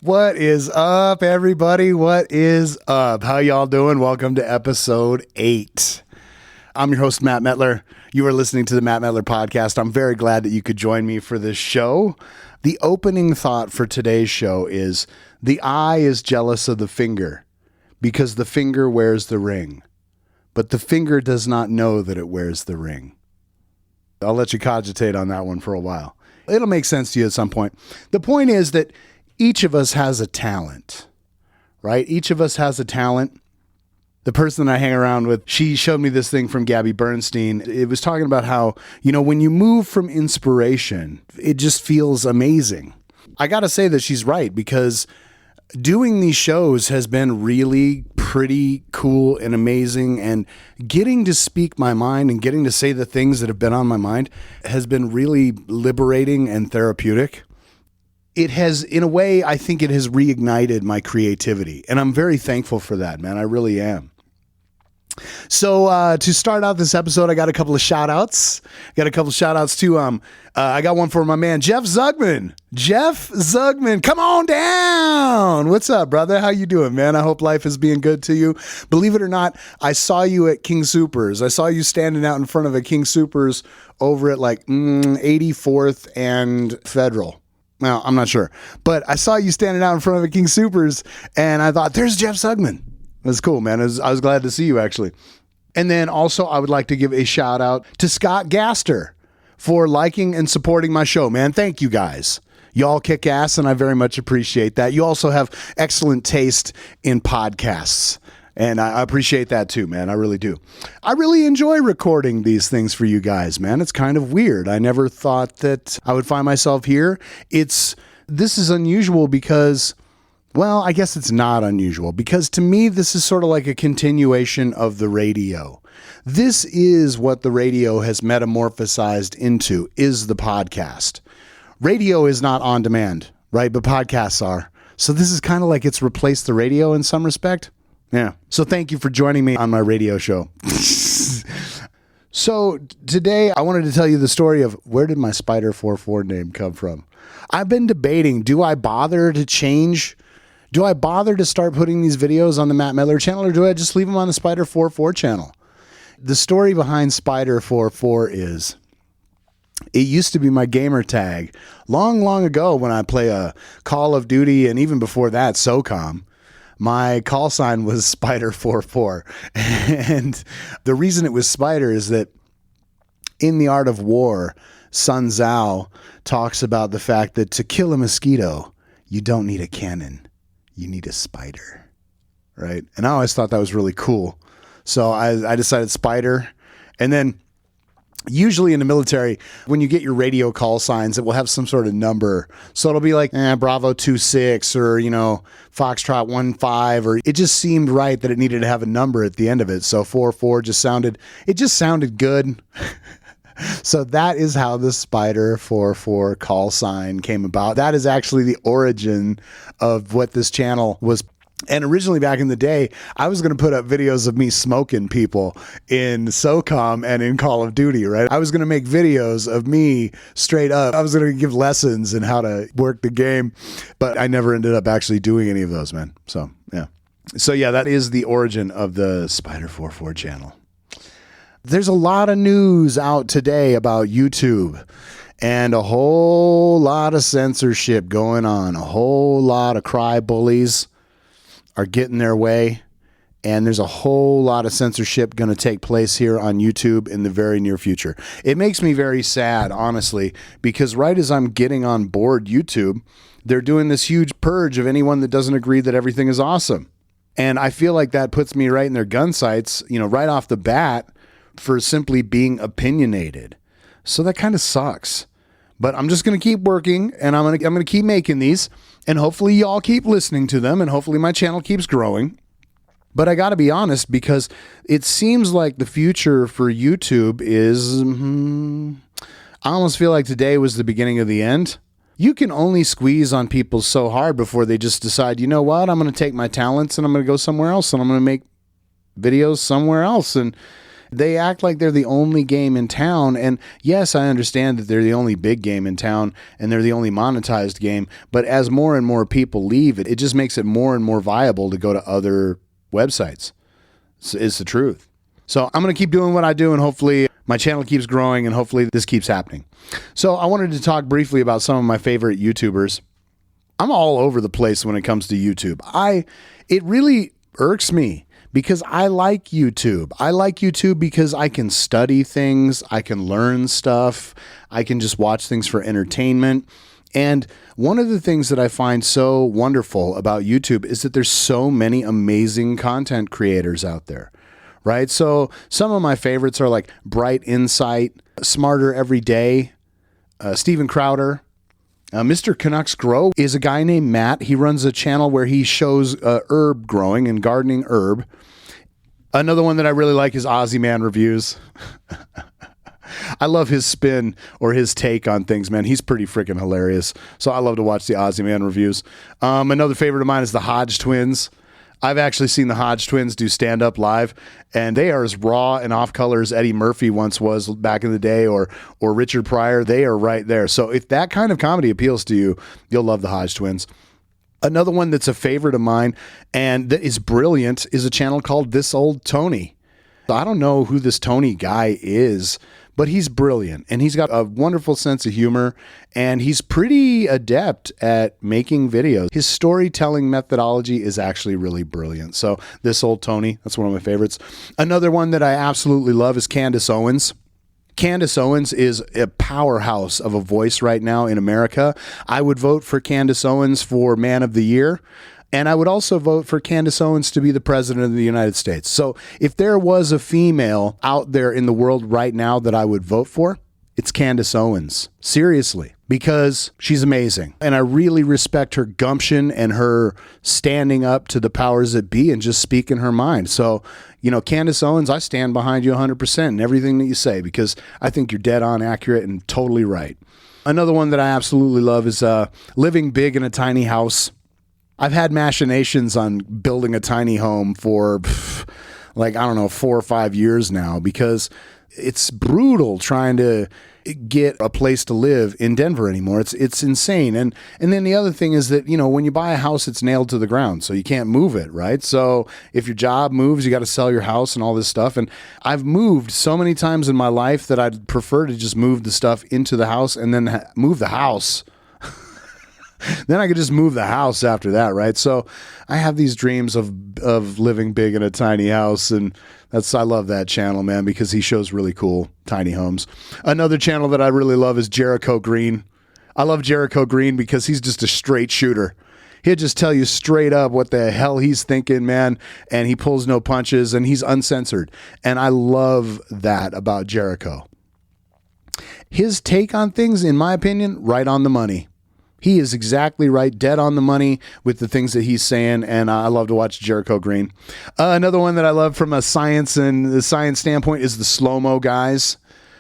What is up, everybody? What is up? How y'all doing? Welcome to episode 8. I'm your host, Matt Mettler. You are listening to the Matt Mettler podcast. I'm very glad that you could join me for this show. The opening thought for today's show is the eye is jealous of the finger because the finger wears the ring, but the finger does not know that it wears the ring. I'll let you cogitate on that one for a while. It'll make sense to you at some point. The point is that each of us has a talent, right? Each of us has a talent. The person that I hang around with, she showed me this thing from Gabby Bernstein. It was talking about how, when you move from inspiration, it just feels amazing. I got to say that she's right, because doing these shows has been really pretty cool and amazing, and getting to speak my mind and getting to say the things that have been on my mind has been really liberating and therapeutic. It has, in a way, I think it has reignited my creativity, and I'm very thankful for that, man. I really am. So to start out this episode, I got a couple of shout outs. To I got one for my man Jeff Zugman. Come on down. What's up, brother? How you doing, man? I hope life is being good to you. Believe it or not, I saw you at King Soopers. I saw you standing out in front of a King Soopers over at 84th and Federal. Well, I'm not sure, but I saw you standing out in front of a King Soopers, and I thought, there's Jeff Zugman. That's cool, man. I was glad to see you, actually. And then also, I would like to give a shout out to Scott Gaster for liking and supporting my show, man. Thank you, guys. Y'all kick ass, and I very much appreciate that. You also have excellent taste in podcasts, and I appreciate that too, man. I really do. I really enjoy recording these things for you guys, man. It's kind of weird. I never thought that I would find myself here. This is unusual because, well, I guess it's not unusual, because to me, this is sort of like a continuation of the radio. This is what the radio has metamorphosized into, is the podcast. Radio is not on demand, right? But podcasts are. So this is kind of like it's replaced the radio in some respect. Yeah. So thank you for joining me on my radio show. So today I wanted to tell you the story of where did my Spider 44 name come from? I've been debating, do I bother to change? Do I bother to start putting these videos on the Matt Mettler channel, or do I just leave them on the Spider 44 channel? The story behind Spider 44 is, it used to be my gamer tag long, long ago when I play a Call of Duty, and even before that, SOCOM. My call sign was Spider 44. And the reason it was Spider is that in The Art of War, Sun Tzu talks about the fact that to kill a mosquito, you don't need a cannon. You need a spider, right? And I always thought that was really cool. So I decided Spider. And then usually in the military, when you get your radio call signs, it will have some sort of number. So it'll be like Bravo 26 or, Foxtrot 15, or it just seemed right that it needed to have a number at the end of it. So 44 just sounded good. So that is how the Spider 44 call sign came about. That is actually the origin of what this channel was. And originally back in the day, I was going to put up videos of me smoking people in SOCOM and in Call of Duty, right? I was going to make videos of me straight up. I was going to give lessons in how to work the game, but I never ended up actually doing any of those, man. So, yeah. That is the origin of the Spider 44 channel. There's a lot of news out today about YouTube and a whole lot of censorship going on. A whole lot of cry bullies are getting their way, and there's a whole lot of censorship going to take place here on YouTube in the very near future. It makes me very sad, honestly, because right as I'm getting on board YouTube, they're doing this huge purge of anyone that doesn't agree that everything is awesome. And I feel like that puts me right in their gun sights, right off the bat, for simply being opinionated. So that kind of sucks. But I'm just going to keep working, and I'm going to keep making these, and hopefully y'all keep listening to them, and hopefully my channel keeps growing. But I got to be honest, because it seems like the future for YouTube is, I almost feel like today was the beginning of the end. You can only squeeze on people so hard before they just decide, you know what, I'm going to take my talents and I'm going to go somewhere else, and I'm going to make videos somewhere else. And They act like they're the only game in town. And yes, I understand that they're the only big game in town and they're the only monetized game. But as more and more people leave, it just makes it more and more viable to go to other websites. It's the truth. So I'm going to keep doing what I do, and hopefully my channel keeps growing, and hopefully this keeps happening. So I wanted to talk briefly about some of my favorite YouTubers. I'm all over the place when it comes to YouTube. It really irks me because I like YouTube. I like YouTube because I can study things, I can learn stuff, I can just watch things for entertainment. And one of the things that I find so wonderful about YouTube is that there's so many amazing content creators out there, right? So some of my favorites are like Bright Insight, Smarter Every Day, Steven Crowder. Mr. Canucks Grow is a guy named Matt. He runs a channel where he shows herb growing and gardening herb. Another one that I really like is Aussie Man Reviews. I love his spin or his take on things, man. He's pretty freaking hilarious. So I love to watch the Aussie Man Reviews. Another favorite of mine is the Hodge Twins. I've actually seen the Hodge Twins do stand-up live, and they are as raw and off-color as Eddie Murphy once was back in the day, or Richard Pryor. They are right there. So if that kind of comedy appeals to you, you'll love the Hodge Twins. Another one that's a favorite of mine and that is brilliant is a channel called This Old Tony. I don't know who this Tony guy is, but he's brilliant, and he's got a wonderful sense of humor, and he's pretty adept at making videos. His storytelling methodology is actually really brilliant. So This Old Tony, that's one of my favorites. Another one that I absolutely love is Candace Owens. Candace Owens is a powerhouse of a voice right now in America. I would vote for Candace Owens for Man of the Year. And I would also vote for Candace Owens to be the president of the United States. So if there was a female out there in the world right now that I would vote for, it's Candace Owens. Seriously, because she's amazing. And I really respect her gumption and her standing up to the powers that be and just speaking her mind. So, you know, Candace Owens, I stand behind you 100% in everything that you say, because I think you're dead on accurate and totally right. Another one that I absolutely love is Living Big in a Tiny House. I've had machinations on building a tiny home for like, I don't know, 4 or 5 years now, because it's brutal trying to get a place to live in Denver anymore. It's insane. And then the other thing is that, you know, when you buy a house, it's nailed to the ground, so you can't move it, right? So if your job moves, you got to sell your house and all this stuff. And I've moved so many times in my life that I'd prefer to just move the stuff into the house and then move the house. Then I could just move the house after that, right? So I have these dreams of living big in a tiny house, and I love that channel, man, because he shows really cool tiny homes. Another channel that I really love is Jericho Green. I love Jericho Green because he's just a straight shooter. He'll just tell you straight up what the hell he's thinking, man, and he pulls no punches, and he's uncensored. And I love that about Jericho. His take on things, in my opinion, right on the money. He is exactly right, dead on the money with the things that he's saying, and I love to watch Jericho Green. Another one that I love from a science standpoint is the slow-mo guys.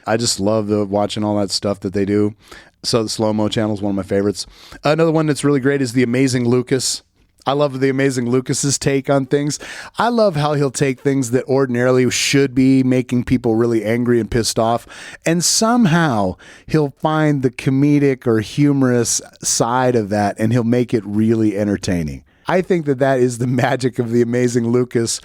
I just love watching all that stuff that they do. So the slow-mo channel is one of my favorites. Another one that's really great is The Amazing Lucas. I love The Amazing Lucas's take on things. I love how he'll take things that ordinarily should be making people really angry and pissed off, and somehow he'll find the comedic or humorous side of that, and he'll make it really entertaining. I think that is the magic of The Amazing Lucas.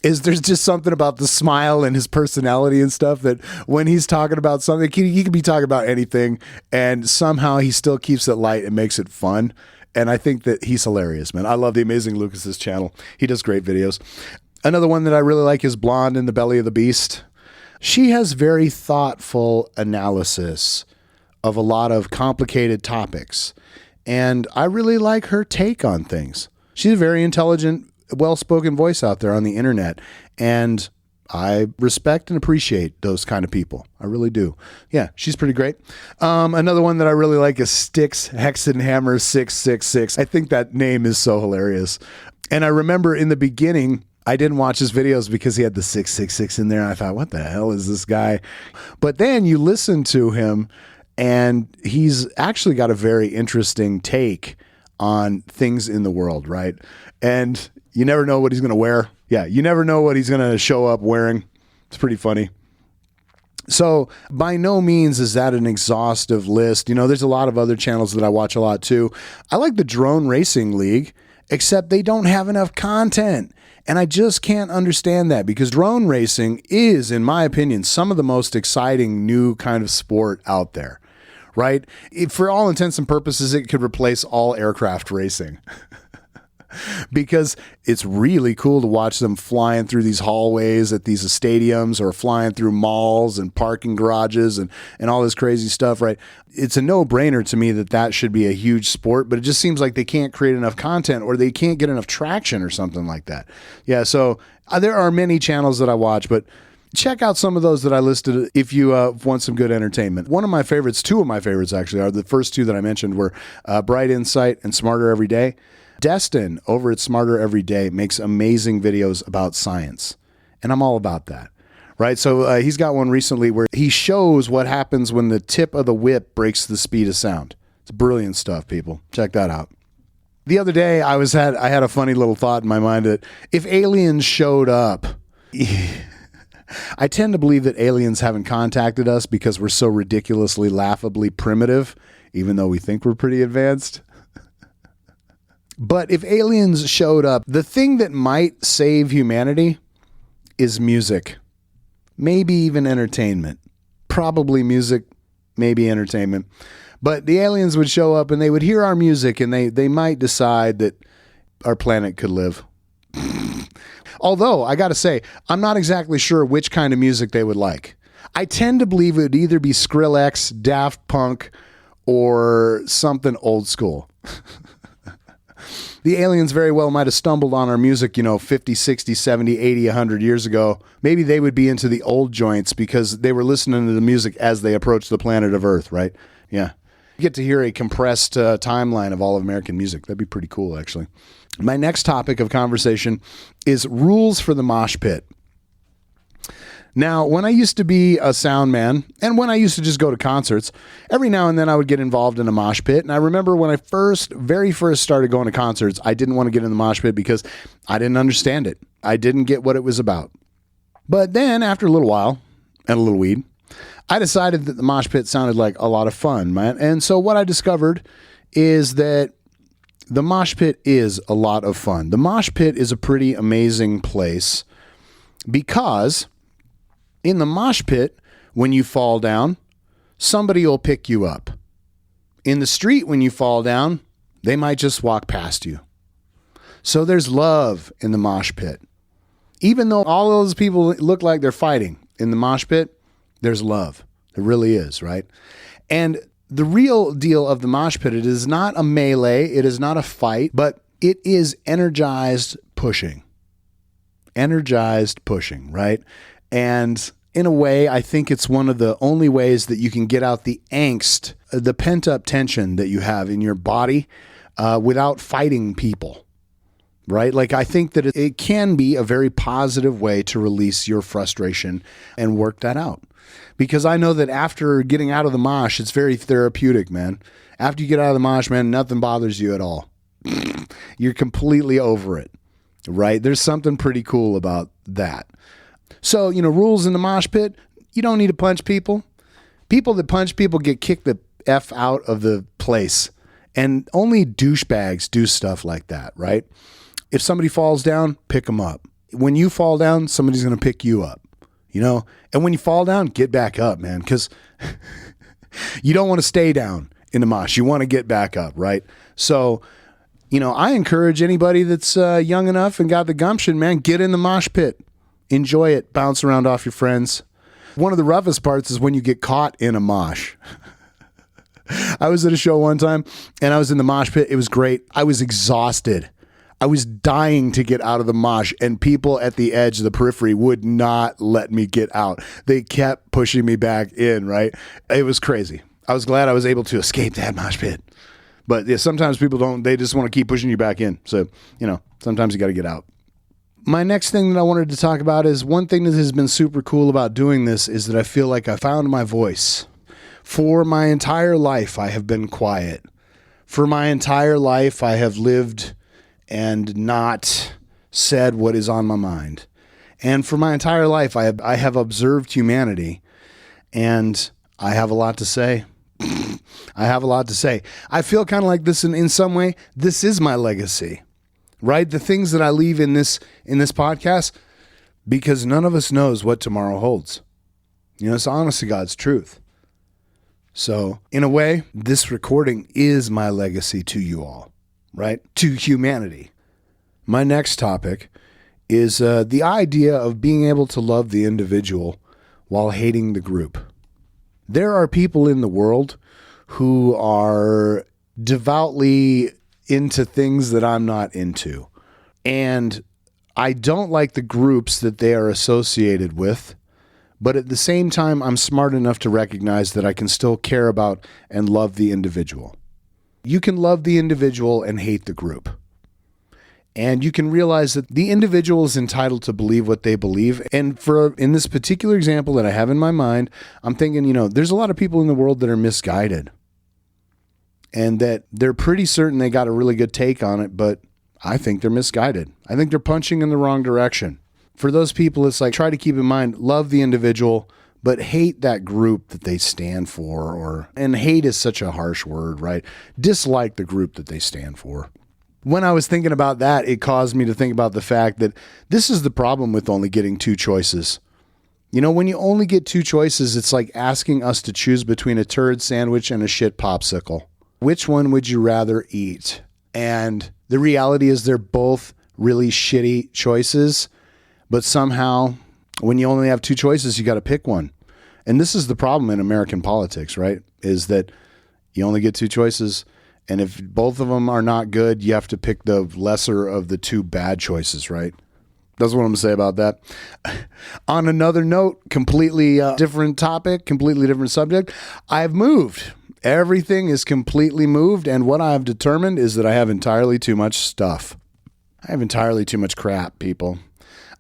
There's just something about the smile and his personality and stuff that when he's talking about something, he could be talking about anything, and somehow he still keeps it light and makes it fun. And I think that he's hilarious, man. I love The Amazing Lucas's channel. He does great videos. Another one that I really like is Blonde in the Belly of the Beast. She has very thoughtful analysis of a lot of complicated topics. And I really like her take on things. She's a very intelligent, well-spoken voice out there on the internet. And I respect and appreciate those kind of people. I really do. Yeah, she's pretty great. Another one that I really like is Styx Hexenhammer 666. I think that name is so hilarious. And I remember in the beginning, I didn't watch his videos because he had the 666 in there. And I thought, what the hell is this guy? But then you listen to him, and he's actually got a very interesting take on things in the world, right? And you never know what he's going to wear. Yeah, you never know what he's going to show up wearing. It's pretty funny. So by no means is that an exhaustive list. There's a lot of other channels that I watch a lot too. I like the Drone Racing League, except they don't have enough content. And I just can't understand that, because drone racing is, in my opinion, some of the most exciting new kind of sport out there, right? For all intents and purposes, it could replace all aircraft racing. Because it's really cool to watch them flying through these hallways at these stadiums, or flying through malls and parking garages and all this crazy stuff, right? It's a no-brainer to me that should be a huge sport, but it just seems like they can't create enough content, or they can't get enough traction or something like that. Yeah, so there are many channels that I watch, but check out some of those that I listed if you want some good entertainment. Two of my favorites actually, are the first two that I mentioned were Bright Insight and Smarter Every Day. Destin over at Smarter Every Day makes amazing videos about science, and I'm all about that, right? So he's got one recently where he shows what happens when the tip of the whip breaks the speed of sound. It's brilliant stuff, people. Check that out. The other day, I had a funny little thought in my mind that if aliens showed up, I tend to believe that aliens haven't contacted us because we're so ridiculously, laughably primitive, even though we think we're pretty advanced. But if aliens showed up, the thing that might save humanity is music. Maybe even entertainment. Probably music, maybe entertainment. But the aliens would show up and they would hear our music, and they might decide that our planet could live. Although, I got to say, I'm not exactly sure which kind of music they would like. I tend to believe it would either be Skrillex, Daft Punk, or something old school. The aliens very well might have stumbled on our music, 50, 60, 70, 80, 100 years ago. Maybe they would be into the old joints because they were listening to the music as they approached the planet of Earth, right? Yeah. You get to hear a compressed timeline of all of American music. That'd be pretty cool, actually. My next topic of conversation is rules for the mosh pit. Now, when I used to be a sound man, and when I used to just go to concerts, every now and then I would get involved in a mosh pit. And I remember when I very first started going to concerts, I didn't want to get in the mosh pit because I didn't understand it. I didn't get what it was about. But then after a little while and a little weed, I decided that the mosh pit sounded like a lot of fun, man. And so what I discovered is that the mosh pit is a lot of fun. The mosh pit is a pretty amazing place because in the mosh pit, when you fall down, somebody will pick you up. In the street, when you fall down, they might just walk past you. So there's love in the mosh pit. Even though all those people look like they're fighting, in the mosh pit, there's love. There really is, right? And the real deal of the mosh pit, it is not a melee, it is not a fight, but it is energized pushing. Energized pushing, right? And in a way, I think it's one of the only ways that you can get out the angst, the pent-up tension that you have in your body without fighting people, right? Like, I think that it can be a very positive way to release your frustration and work that out. Because I know that after getting out of the mosh, it's very therapeutic, man. After you get out of the mosh, man, nothing bothers you at all. You're completely over it, right? There's something pretty cool about that. So, rules in the mosh pit, you don't need to punch people. People that punch people get kicked the F out of the place. And only douchebags do stuff like that, right? If somebody falls down, pick them up. When you fall down, somebody's going to pick you up, And when you fall down, get back up, man, because you don't want to stay down in the mosh. You want to get back up, right? So, I encourage anybody that's young enough and got the gumption, man, get in the mosh pit. Enjoy it. Bounce around off your friends. One of the roughest parts is when you get caught in a mosh. I was at a show one time and I was in the mosh pit. It was great. I was exhausted. I was dying to get out of the mosh, and people at the edge of the periphery would not let me get out. They kept pushing me back in, right? It was crazy. I was glad I was able to escape that mosh pit. But yeah, sometimes people don't, they just want to keep pushing you back in. So, sometimes you got to get out. My next thing that I wanted to talk about is one thing that has been super cool about doing this is that I feel like I found my voice. For my entire life, I have been quiet. For my entire life, I have lived and not said what is on my mind. And for my entire life, I have observed humanity, and I have a lot to say. I have a lot to say. I feel kind of like this in some way. This is my legacy, right? The things that I leave in this podcast, because none of us knows what tomorrow holds. You know, it's honest to God's truth. So in a way, this recording is my legacy to you all, right? To humanity. My next topic is the idea of being able to love the individual while hating the group. There are people in the world who are devoutly into things that I'm not into. And I don't like the groups that they are associated with. But at the same time, I'm smart enough to recognize that I can still care about and love the individual. You can love the individual and hate the group. And you can realize that the individual is entitled to believe what they believe. And in this particular example that I have in my mind, I'm thinking, you know, there's a lot of people in the world that are misguided. And that they're pretty certain they got a really good take on it, but I think they're misguided. I think they're punching in the wrong direction. For those people, it's like, try to keep in mind, love the individual, but hate that group that they stand for. And hate is such a harsh word, right? Dislike the group that they stand for. When I was thinking about that, it caused me to think about the fact that this is the problem with only getting two choices. You know, when you only get two choices, it's like asking us to choose between a turd sandwich and a shit popsicle. Which one would you rather eat? And the reality is they're both really shitty choices, but somehow when you only have two choices, you got to pick one. And this is the problem in American politics, right? Is that you only get two choices. And if both of them are not good, you have to pick the lesser of the two bad choices, right? That's what I'm going to say about that. On another note, completely different topic, completely different subject. I've moved. Everything is completely moved. And what I've determined is that I have entirely too much stuff. I have entirely too much crap, people.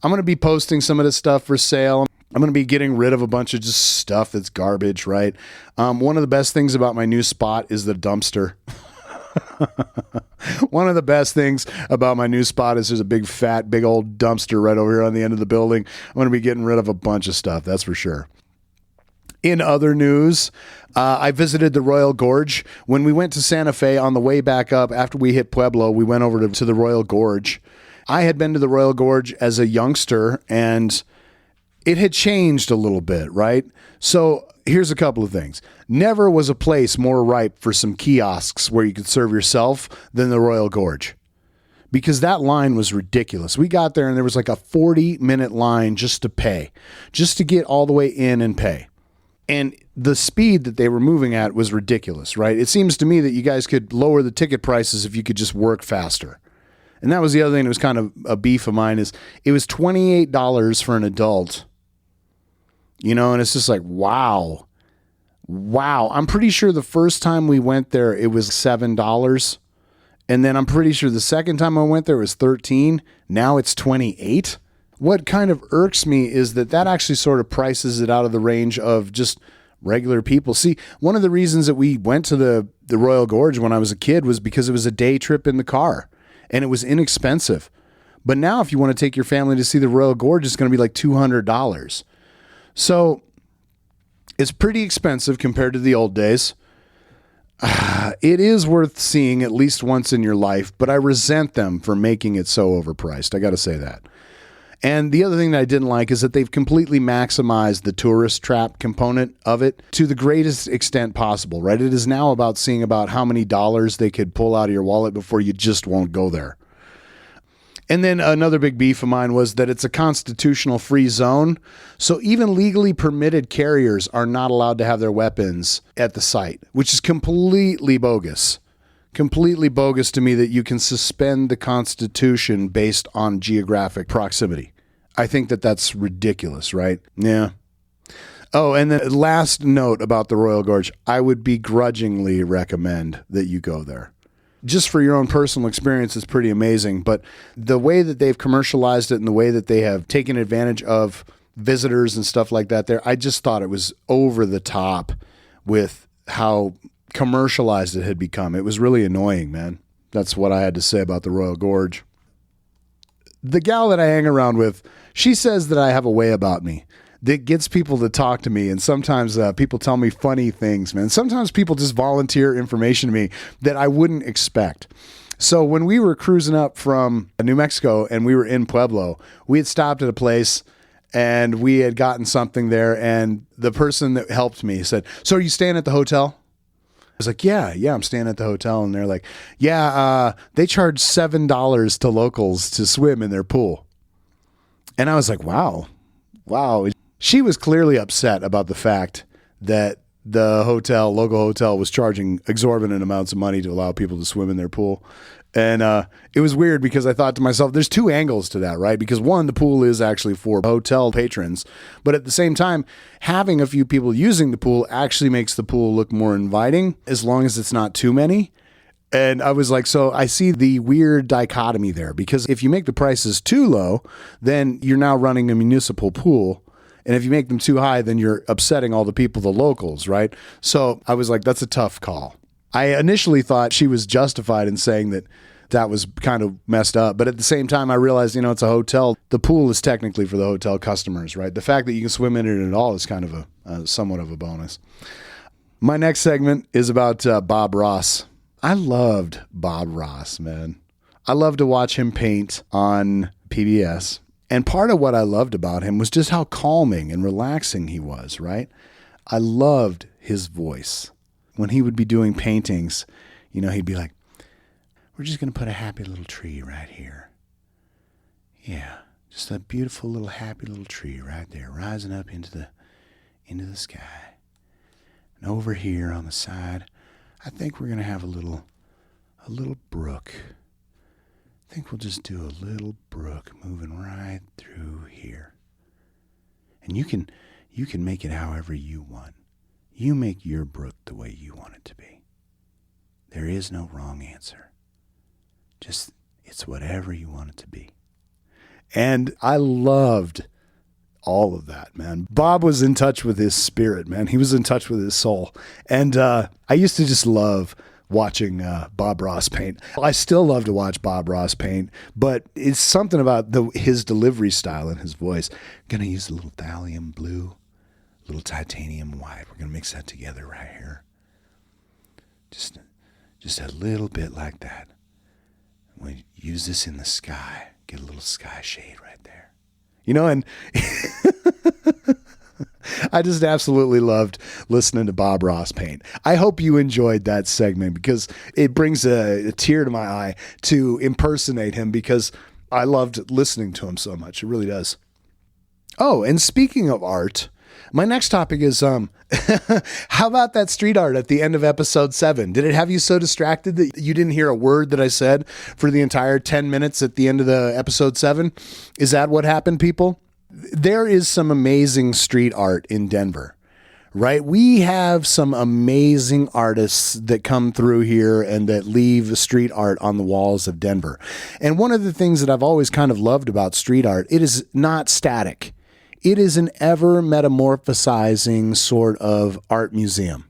I'm going to be posting some of this stuff for sale. I'm going to be getting rid of a bunch of just stuff that's garbage, right? One of the best things about my new spot is the dumpster. One of the best things about my new spot is there's a big old dumpster right over here on the end of the building. I'm going to be getting rid of a bunch of stuff, that's for sure. In other news, I visited the Royal Gorge. When we went to Santa Fe on the way back up, after we hit Pueblo, we went over to the Royal Gorge. I had been to the Royal Gorge as a youngster, and it had changed a little bit, right? So here's a couple of things. Never was a place more ripe for some kiosks where you could serve yourself than the Royal Gorge, because that line was ridiculous. We got there and there was like a 40-minute line just to pay, just to get all the way in and pay. And the speed that they were moving at was ridiculous, right? It seems to me that you guys could lower the ticket prices if you could just work faster. And that was the other thing that was kind of a beef of mine, is it was $28 for an adult. You know, and it's just like, wow. I'm pretty sure the first time we went there, it was $7. And then I'm pretty sure the second time I went there, it was $13. Now it's $28. What kind of irks me is that actually sort of prices it out of the range of just regular people. See, one of the reasons that we went to the Royal Gorge when I was a kid was because it was a day trip in the car and it was inexpensive. But now if you want to take your family to see the Royal Gorge, it's going to be like $200. So it's pretty expensive compared to the old days. It is worth seeing at least once in your life, but I resent them for making it so overpriced. I got to say that. And the other thing that I didn't like is that they've completely maximized the tourist trap component of it to the greatest extent possible, right? It is now about seeing about how many dollars they could pull out of your wallet before you just won't go there. And then another big beef of mine was that it's a constitutional free zone. So even legally permitted carriers are not allowed to have their weapons at the site, which is completely bogus. Completely bogus to me that you can suspend the Constitution based on geographic proximity. I think that that's ridiculous, right? Yeah. Oh, and then last note about the Royal Gorge, I would begrudgingly recommend that you go there. Just for your own personal experience, it's pretty amazing. But the way that they've commercialized it and the way that they have taken advantage of visitors and stuff like that there, I just thought it was over the top with how commercialized it had become. It was really annoying, man. That's what I had to say about the Royal Gorge. The gal that I hang around with, she says that I have a way about me that gets people to talk to me. And sometimes people tell me funny things, man. Sometimes people just volunteer information to me that I wouldn't expect. So when we were cruising up from New Mexico and we were in Pueblo, we had stopped at a place and we had gotten something there. And the person that helped me said, "So are you staying at the hotel?" I was like, yeah, I'm staying at the hotel. And they're like, yeah, they charge $7 to locals to swim in their pool. And I was like, wow. She was clearly upset about the fact that the local hotel was charging exorbitant amounts of money to allow people to swim in their pool. And it was weird because I thought to myself, there's two angles to that, right? Because one, the pool is actually for hotel patrons. But at the same time, having a few people using the pool actually makes the pool look more inviting as long as it's not too many. And I was like, so I see the weird dichotomy there, because if you make the prices too low, then you're now running a municipal pool. And if you make them too high, then you're upsetting all the people, the locals, right? So I was like, that's a tough call. I initially thought she was justified in saying that was kind of messed up. But at the same time, I realized, it's a hotel. The pool is technically for the hotel customers, right? The fact that you can swim in it at all is kind of somewhat of a bonus. My next segment is about Bob Ross. I loved Bob Ross, man. I loved to watch him paint on PBS. And part of what I loved about him was just how calming and relaxing he was, right? I loved his voice. When he would be doing paintings, he'd be like, "We're just going to put a happy little tree right here. Yeah, just a beautiful little happy little tree right there, rising up into the sky. And over here on the side, I think we're going to have a little brook. I think we'll just do a little brook moving right through here. And you can make it however you want. You make your brook the way you want it to be. There is no wrong answer. Just, it's whatever you want it to be." And I loved all of that, man. Bob was in touch with his spirit, man. He was in touch with his soul. And I used to just love watching Bob Ross paint. I still love to watch Bob Ross paint, but it's something about his delivery style and his voice. I'm going to use a little thallium blue, a little titanium white. We're going to mix that together right here. Just a little bit like that. We use this in the sky. Get a little sky shade right there. And I just absolutely loved listening to Bob Ross paint. I hope you enjoyed that segment, because it brings a tear to my eye to impersonate him, because I loved listening to him so much. It really does. Oh, and speaking of art, my next topic is, how about that street art at the end of episode 7? Did it have you so distracted that you didn't hear a word that I said for the entire 10 minutes at the end of the episode 7? Is that what happened, people? There is some amazing street art in Denver, right? We have some amazing artists that come through here and that leave street art on the walls of Denver. And one of the things that I've always kind of loved about street art, it is not static. It is an ever metamorphosizing sort of art museum.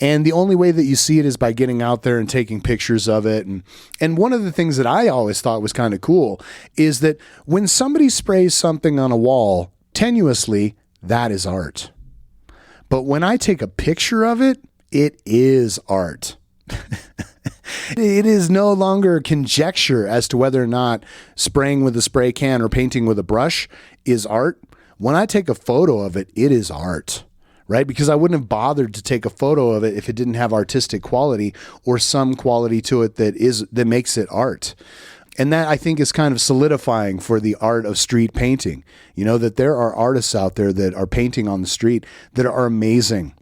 And the only way that you see it is by getting out there and taking pictures of it. And one of the things that I always thought was kind of cool is that when somebody sprays something on a wall tenuously, that is art. But when I take a picture of it, it is art. It is no longer conjecture as to whether or not spraying with a spray can or painting with a brush is art. When I take a photo of it, it is art, right? Because I wouldn't have bothered to take a photo of it if it didn't have artistic quality or some quality to it that makes it art. And that, I think, is kind of solidifying for the art of street painting. That there are artists out there that are painting on the street that are amazing.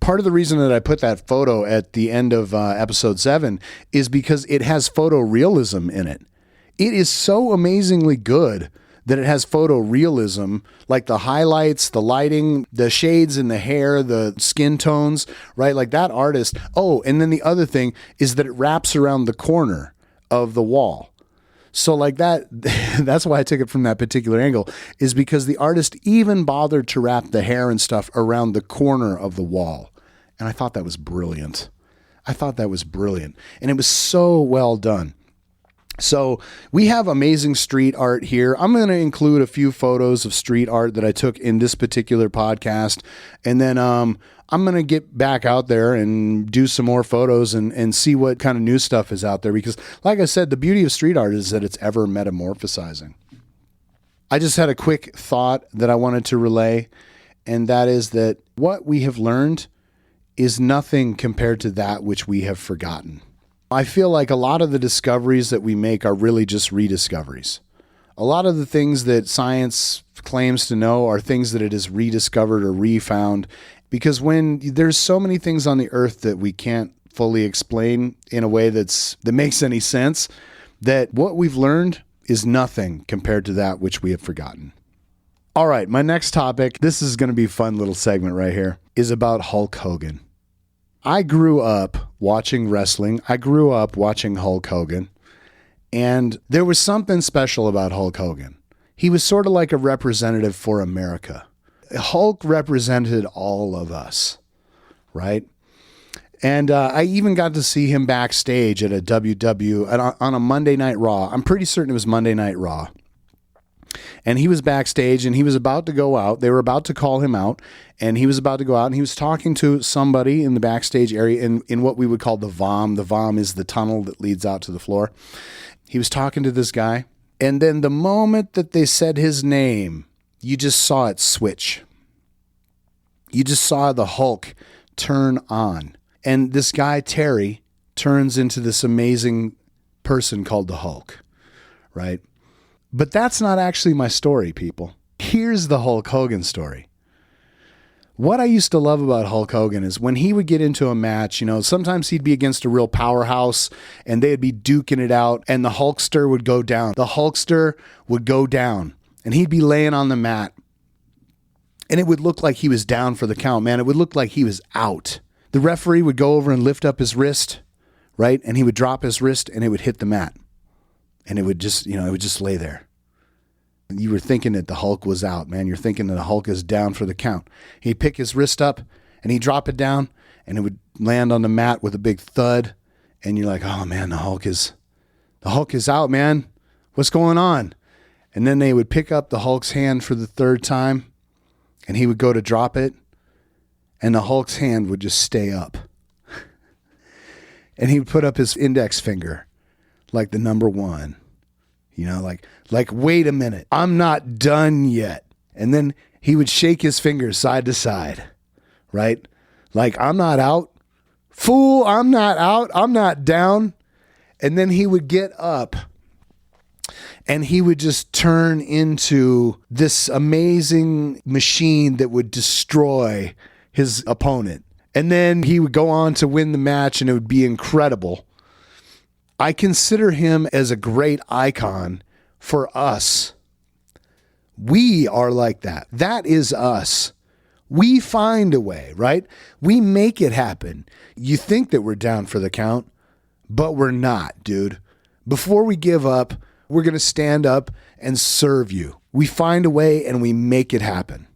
Part of the reason that I put that photo at the end of episode 7 is because it has photorealism in it. It is so amazingly good that it has photorealism, like the highlights, the lighting, the shades in the hair, the skin tones, right? Like that artist. Oh, and then the other thing is that it wraps around the corner of the wall. So like that's why I took it from that particular angle, is because the artist even bothered to wrap the hair and stuff around the corner of the wall. And I thought that was brilliant. And it was so well done. So we have amazing street art here. I'm going to include a few photos of street art that I took in this particular podcast. And then I'm going to get back out there and do some more photos and see what kind of new stuff is out there. Because like I said, the beauty of street art is that it's ever metamorphosizing. I just had a quick thought that I wanted to relay. And that is that what we have learned is nothing compared to that which we have forgotten. I feel like a lot of the discoveries that we make are really just rediscoveries. A lot of the things that science claims to know are things that it has rediscovered or refound, because when there's so many things on the earth that we can't fully explain in a way that makes any sense, that what we've learned is nothing compared to that which we have forgotten. All right, my next topic, this is going to be a fun little segment right here, is about Hulk Hogan. I grew up watching wrestling. I grew up watching Hulk Hogan. And there was something special about Hulk Hogan. He was sort of like a representative for America. Hulk represented all of us, right? And I even got to see him backstage at on a Monday Night Raw. I'm pretty certain it was Monday Night Raw. And he was backstage and he was about to go out. They were about to call him out and he was about to go out and he was talking to somebody in the backstage area in what we would call the VOM. The VOM is the tunnel that leads out to the floor. He was talking to this guy. And then the moment that they said his name, you just saw it switch. You just saw the Hulk turn on. And this guy, Terry, turns into this amazing person called the Hulk, right? But that's not actually my story, people. Here's the Hulk Hogan story. What I used to love about Hulk Hogan is when he would get into a match, sometimes he'd be against a real powerhouse and they'd be duking it out and the Hulkster would go down. The Hulkster would go down and he'd be laying on the mat and it would look like he was down for the count, man. It would look like he was out. The referee would go over and lift up his wrist, right? And he would drop his wrist and it would hit the mat. And it would just, it would just lay there. And you were thinking that the Hulk was out, man. You're thinking that the Hulk is down for the count. He'd pick his wrist up and he'd drop it down and it would land on the mat with a big thud. And you're like, oh man, the Hulk is out, man. What's going on? And then they would pick up the Hulk's hand for the third time and he would go to drop it and the Hulk's hand would just stay up. And he would put up his index finger like the number one, like, wait a minute, I'm not done yet. And then he would shake his fingers side to side, right? Like, I'm not out. Fool, I'm not out. I'm not down. And then he would get up and he would just turn into this amazing machine that would destroy his opponent. And then he would go on to win the match and it would be incredible. I consider him as a great icon for us. We are like that. That is us. We find a way, right? We make it happen. You think that we're down for the count, but we're not, dude. Before we give up, we're going to stand up and serve you. We find a way and we make it happen.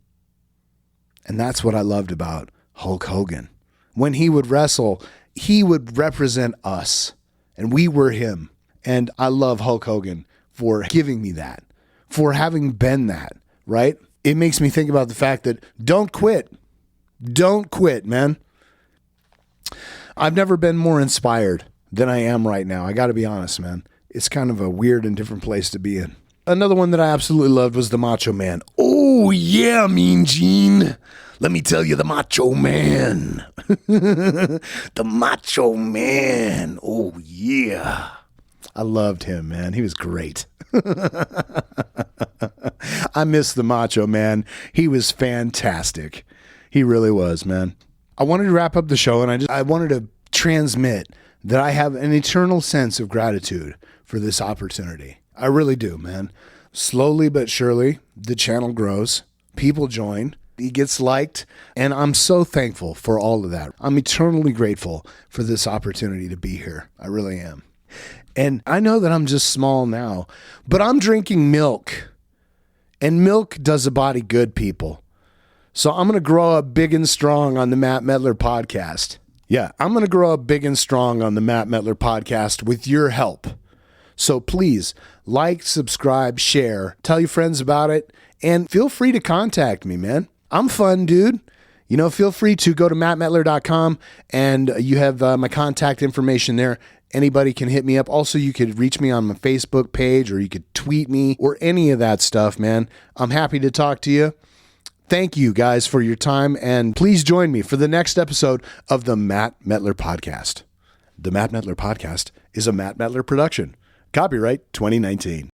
And that's what I loved about Hulk Hogan. When he would wrestle, he would represent us. And we were him. And I love Hulk Hogan for giving me that, for having been that, right? It makes me think about the fact that don't quit. Don't quit, man. I've never been more inspired than I am right now. I got to be honest, man. It's kind of a weird and different place to be in. Another one that I absolutely loved was the Macho Man. Oh, yeah, Mean Gene. Let me tell you, the Macho Man. The Macho Man. Oh, yeah. I loved him, man. He was great. I miss the Macho Man. He was fantastic. He really was, man. I wanted to wrap up the show, and I wanted to transmit that I have an eternal sense of gratitude for this opportunity. I really do, man. Slowly but surely, the channel grows. People join. He gets liked, and I'm so thankful for all of that. I'm eternally grateful for this opportunity to be here. I really am. And I know that I'm just small now, but I'm drinking milk, and milk does a body good, people. So I'm going to grow up big and strong on the Matt Mettler podcast. Yeah, I'm going to grow up big and strong on the Matt Mettler podcast with your help. So please like, subscribe, share, tell your friends about it, and feel free to contact me, man. I'm fun, dude. You know, feel free to go to mattmettler.com and you have my contact information there. Anybody can hit me up. Also, you could reach me on my Facebook page or you could tweet me or any of that stuff, man. I'm happy to talk to you. Thank you guys for your time, and please join me for the next episode of the Matt Mettler Podcast. The Matt Mettler Podcast is a Matt Mettler production. Copyright 2019.